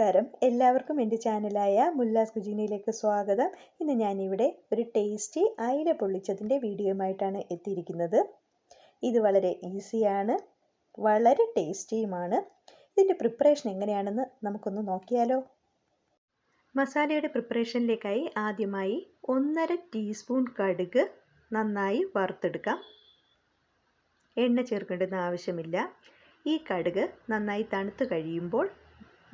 നമസ്കാരം, എല്ലാവർക്കും എൻ്റെ ചാനലായ മുല്ലാസ് കുജീനയിലേക്ക് സ്വാഗതം. ഇന്ന് ഞാനിവിടെ ഒരു ടേസ്റ്റി അയില പൊള്ളിച്ചതിൻ്റെ വീഡിയോയുമായിട്ടാണ് എത്തിയിരിക്കുന്നത്. ഇത് വളരെ ഈസിയാണ്, വളരെ ടേസ്റ്റിയുമാണ്. ഇതിൻ്റെ പ്രിപ്പറേഷൻ എങ്ങനെയാണെന്ന് നമുക്കൊന്ന് നോക്കിയാലോ. മസാലയുടെ പ്രിപ്പറേഷനിലേക്കായി ആദ്യമായി 1.5 ടീസ്പൂൺ കടുക് നന്നായി വറുത്തെടുക്കാം. എണ്ണ ചേർക്കേണ്ടുന്ന ആവശ്യമില്ല. ഈ കടുക് നന്നായി തണുത്ത് കഴിയുമ്പോൾ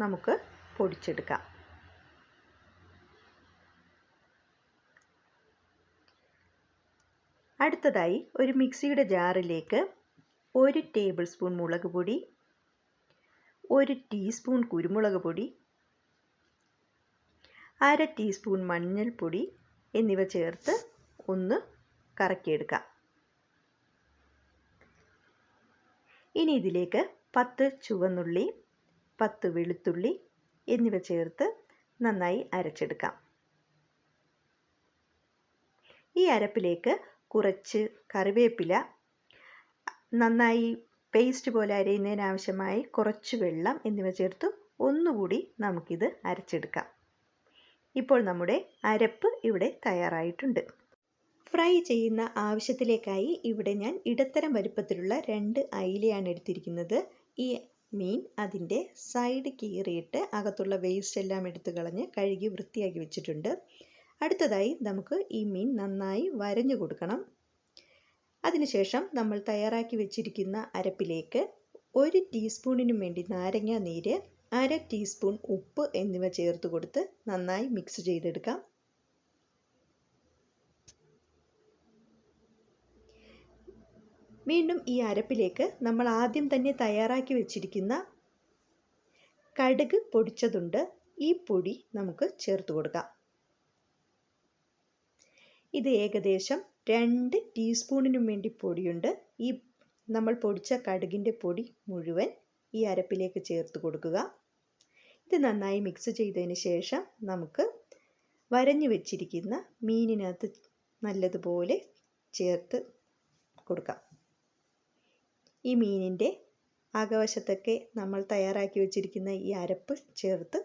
നമുക്ക് പൊടിച്ചെടുക്കാം. അടുത്തതായി ഒരു മിക്സിയുടെ ജാറിലേക്ക് 1 ടേബിൾ സ്പൂൺ മുളക് പൊടി, 1 ടീസ്പൂൺ കുരുമുളക് പൊടി, 1/2 ടീസ്പൂൺ മഞ്ഞൾപ്പൊടി എന്നിവ ചേർത്ത് ഒന്ന് കറക്കിയെടുക്കാം. ഇനി ഇതിലേക്ക് 10 ചുവന്നുള്ളി, 10 വെളുത്തുള്ളി എന്നിവ ചേർത്ത് നന്നായി അരച്ചെടുക്കാം. ഈ അരപ്പിലേക്ക് കുറച്ച് കറിവേപ്പില, നന്നായി പേസ്റ്റ് പോലെ അരയുന്നതിനാവശ്യമായി കുറച്ച് വെള്ളം എന്നിവ ചേർത്ത് ഒന്നുകൂടി നമുക്കിത് അരച്ചെടുക്കാം. ഇപ്പോൾ നമ്മുടെ അരപ്പ് ഇവിടെ തയ്യാറായിട്ടുണ്ട്. ഫ്രൈ ചെയ്യുന്ന ആവശ്യത്തിലേക്കായി ഇവിടെ ഞാൻ ഇടത്തരം വലുപ്പത്തിലുള്ള 2 അയിലയാണ് എടുത്തിരിക്കുന്നത്. ഈ മീൻ അതിൻ്റെ സൈഡ് കീറിയിട്ട് അകത്തുള്ള വേസ്റ്റ് എല്ലാം എടുത്തു കളഞ്ഞ് കഴുകി വൃത്തിയാക്കി വെച്ചിട്ടുണ്ട്. അടുത്തതായി നമുക്ക് ഈ മീൻ നന്നായി വരഞ്ഞു കൊടുക്കണം. അതിനുശേഷം നമ്മൾ തയ്യാറാക്കി വെച്ചിരിക്കുന്ന അരപ്പിലേക്ക് 1 ടീസ്പൂണിനും വേണ്ടി നാരങ്ങ നീര്, 1/2 ടീസ്പൂൺ ഉപ്പ് എന്നിവ ചേർത്ത് കൊടുത്ത് നന്നായി മിക്സ് ചെയ്തെടുക്കാം. വീണ്ടും ഈ അരപ്പിലേക്ക് നമ്മൾ ആദ്യം തന്നെ തയ്യാറാക്കി വെച്ചിരിക്കുന്ന കടുക് പൊടിച്ചതുണ്ട്. ഈ പൊടി നമുക്ക് ചേർത്ത് കൊടുക്കാം. ഇത് ഏകദേശം 2 ടീസ്പൂണിനും വേണ്ടി പൊടിയുണ്ട്. ഈ നമ്മൾ പൊടിച്ച കടുകിൻ്റെ പൊടി മുഴുവൻ ഈ അരപ്പിലേക്ക് ചേർത്ത് കൊടുക്കുക. ഇത് നന്നായി മിക്സ് ചെയ്തതിന് ശേഷം നമുക്ക് വരഞ്ഞു വെച്ചിരിക്കുന്ന മീനിനകത്ത് നല്ലതുപോലെ ചേർത്ത് കൊടുക്കാം. ഈ മീനിൻ്റെ അകവശത്തൊക്കെ നമ്മൾ തയ്യാറാക്കി വെച്ചിരിക്കുന്ന ഈ അരപ്പ് ചേർത്ത്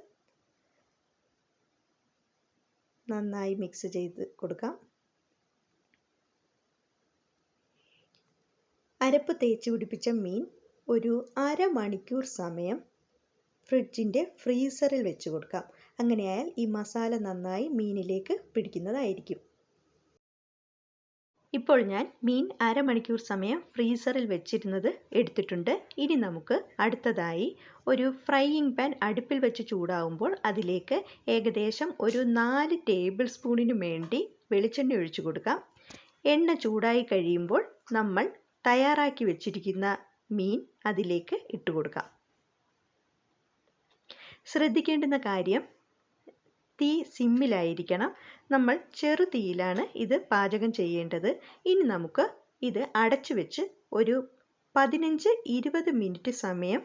നന്നായി മിക്സ് ചെയ്ത് കൊടുക്കാം. അരപ്പ് തേച്ച് പിടിപ്പിച്ച മീൻ ഒരു 1/2 മണിക്കൂർ സമയം ഫ്രിഡ്ജിൻ്റെ ഫ്രീസറിൽ വെച്ച് കൊടുക്കാം. അങ്ങനെയായാൽ ഈ മസാല നന്നായി മീനിലേക്ക് പിടിക്കുന്നതായിരിക്കും. ഇപ്പോൾ ഞാൻ മീൻ 1/2 മണിക്കൂർ സമയം ഫ്രീസറിൽ വെച്ചിരുന്നത് എടുത്തിട്ടുണ്ട്. ഇനി നമുക്ക് അടുത്തതായി ഒരു ഫ്രൈയിങ് പാൻ അടുപ്പിൽ വെച്ച് ചൂടാവുമ്പോൾ അതിലേക്ക് ഏകദേശം ഒരു 4 ടേബിൾ സ്പൂണിന് വേണ്ടി വെളിച്ചെണ്ണ ഒഴിച്ചു കൊടുക്കാം. എണ്ണ ചൂടായി കഴിയുമ്പോൾ നമ്മൾ തയ്യാറാക്കി വെച്ചിരിക്കുന്ന മീൻ അതിലേക്ക് ഇട്ട് കൊടുക്കാം. ശ്രദ്ധിക്കേണ്ടുന്ന കാര്യം, തീ സിമ്മിലായിരിക്കണം. നമ്മൾ ചെറു തീയിലാണ് ഇത് പാചകം ചെയ്യേണ്ടത്. ഇനി നമുക്ക് ഇത് അടച്ചു വെച്ച് ഒരു 15-20 മിനിറ്റ് സമയം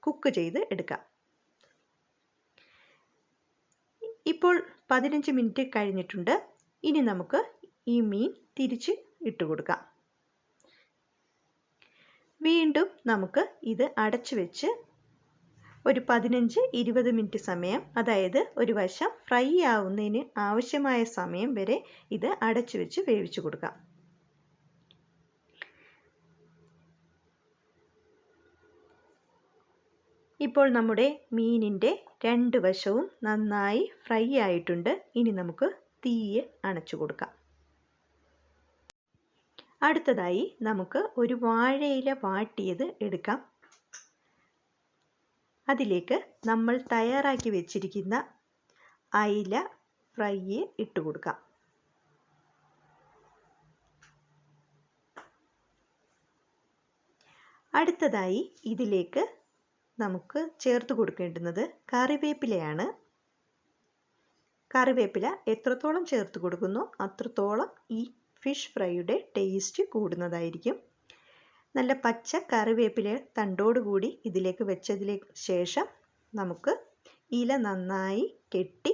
കുക്ക് ചെയ്ത് എടുക്കാം. ഇപ്പോൾ 15 മിനിറ്റ് കഴിഞ്ഞിട്ടുണ്ട്. ഇനി നമുക്ക് ഈ മീൻ തിരിച്ച് ഇട്ട് കൊടുക്കാം. വീണ്ടും നമുക്ക് ഇത് അടച്ചു വെച്ച് ഒരു 15-20 മിനിറ്റ് സമയം, അതായത് ഒരു വശം ഫ്രൈ ആവുന്നതിന് ആവശ്യമായ സമയം വരെ ഇത് അടച്ചു വെച്ച് വേവിച്ചു കൊടുക്കാം. ഇപ്പോൾ നമ്മുടെ മീനിൻ്റെ 2 വശവും നന്നായി ഫ്രൈ ആയിട്ടുണ്ട്. ഇനി നമുക്ക് തീയെ അണച്ചു കൊടുക്കാം. അടുത്തതായി നമുക്ക് ഒരു വാഴയില വാട്ടിയത് എടുക്കാം. അതിലേക്ക് നമ്മൾ തയ്യാറാക്കി വെച്ചിരിക്കുന്ന അയില ഫ്രൈ ഇട്ട് കൊടുക്കാം. അടുത്തതായി ഇതിലേക്ക് നമുക്ക് ചേർത്ത് കൊടുക്കേണ്ടുന്നത് കറിവേപ്പിലയാണ്. കറിവേപ്പില എത്രത്തോളം ചേർത്ത് കൊടുക്കുന്നോ അത്രത്തോളം ഈ ഫിഷ് ഫ്രൈയുടെ ടേസ്റ്റ് കൂടുന്നതായിരിക്കും. നല്ല പച്ച കറിവേപ്പില തണ്ടോടുകൂടി ഇതിലേക്ക് വെച്ചതിന് ശേഷം നമുക്ക് ഇല നന്നായി കെട്ടി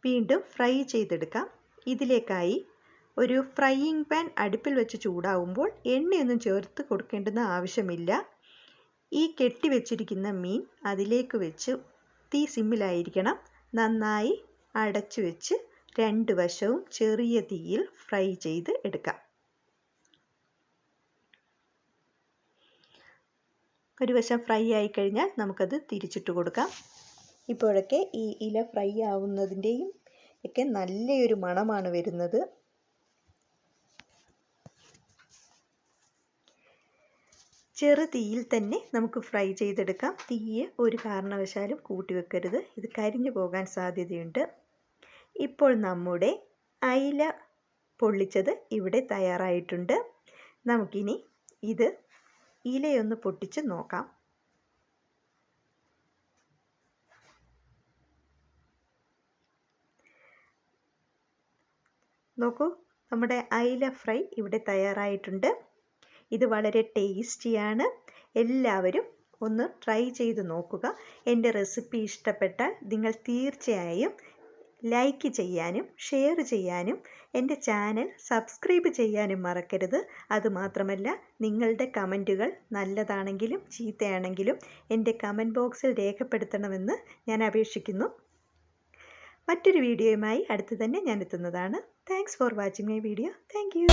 വീണ്ടും ഫ്രൈ ചെയ്തെടുക്കാം. ഇതിലേക്കായി ഒരു ഫ്രൈയിങ് പാൻ അടുപ്പിൽ വെച്ച് ചൂടാവുമ്പോൾ എണ്ണയൊന്നും ചേർത്ത് കൊടുക്കേണ്ടുന്ന ആവശ്യമില്ല. ഈ കെട്ടി വെച്ചിരിക്കുന്ന മീൻ അതിലേക്ക് വെച്ച് തീ സിമ്മിലായിരിക്കണം. നന്നായി അടച്ചു വെച്ച് 2 വശവും ചെറിയ തീയിൽ ഫ്രൈ ചെയ്ത് എടുക്കാം. ഒരു വശം ഫ്രൈ ആയി കഴിഞ്ഞാൽ നമുക്കത് തിരിച്ചിട്ട് കൊടുക്കാം. ഇപ്പോഴൊക്കെ ഈ ഇല ഫ്രൈ ആവുന്നതിൻ്റെയും ഒക്കെ നല്ലൊരു മണമാണ് വരുന്നത്. ചെറു തീയിൽ തന്നെ നമുക്ക് ഫ്രൈ ചെയ്തെടുക്കാം. തീയെ ഒരു കാരണവശാലും കൂട്ടി വെക്കരുത്, ഇത് കരിഞ്ഞു പോകാൻ സാധ്യതയുണ്ട്. ഇപ്പോൾ നമ്മുടെ അയില പൊള്ളിച്ചത് ഇവിടെ തയ്യാറായിട്ടുണ്ട്. നമുക്കിനി ഇത് ഇലയൊന്ന് പൊട്ടിച്ച് നോക്കാം. നോക്കൂ, നമ്മുടെ അയില ഫ്രൈ ഇവിടെ തയ്യാറായിട്ടുണ്ട്. ഇത് വളരെ ടേസ്റ്റിയാണ്. എല്ലാവരും ഒന്ന് ട്രൈ ചെയ്ത് നോക്കുക. എൻ്റെ റെസിപ്പി ഇഷ്ടപ്പെട്ടാൽ നിങ്ങൾ തീർച്ചയായും ലൈക്ക് ചെയ്യാനും ഷെയർ ചെയ്യാനും എൻ്റെ ചാനൽ സബ്സ്ക്രൈബ് ചെയ്യാനും മറക്കരുത്. അതുമാത്രമല്ല, നിങ്ങളുടെ കമൻറ്റുകൾ നല്ലതാണെങ്കിലും ചീത്തയാണെങ്കിലും എൻ്റെ കമൻറ്റ് ബോക്സിൽ രേഖപ്പെടുത്തണമെന്ന് ഞാൻ അപേക്ഷിക്കുന്നു. മറ്റൊരു വീഡിയോയുമായി അടുത്ത് തന്നെ ഞാൻ എത്തുന്നതാണ്. Thanks for watching my video. Thank you.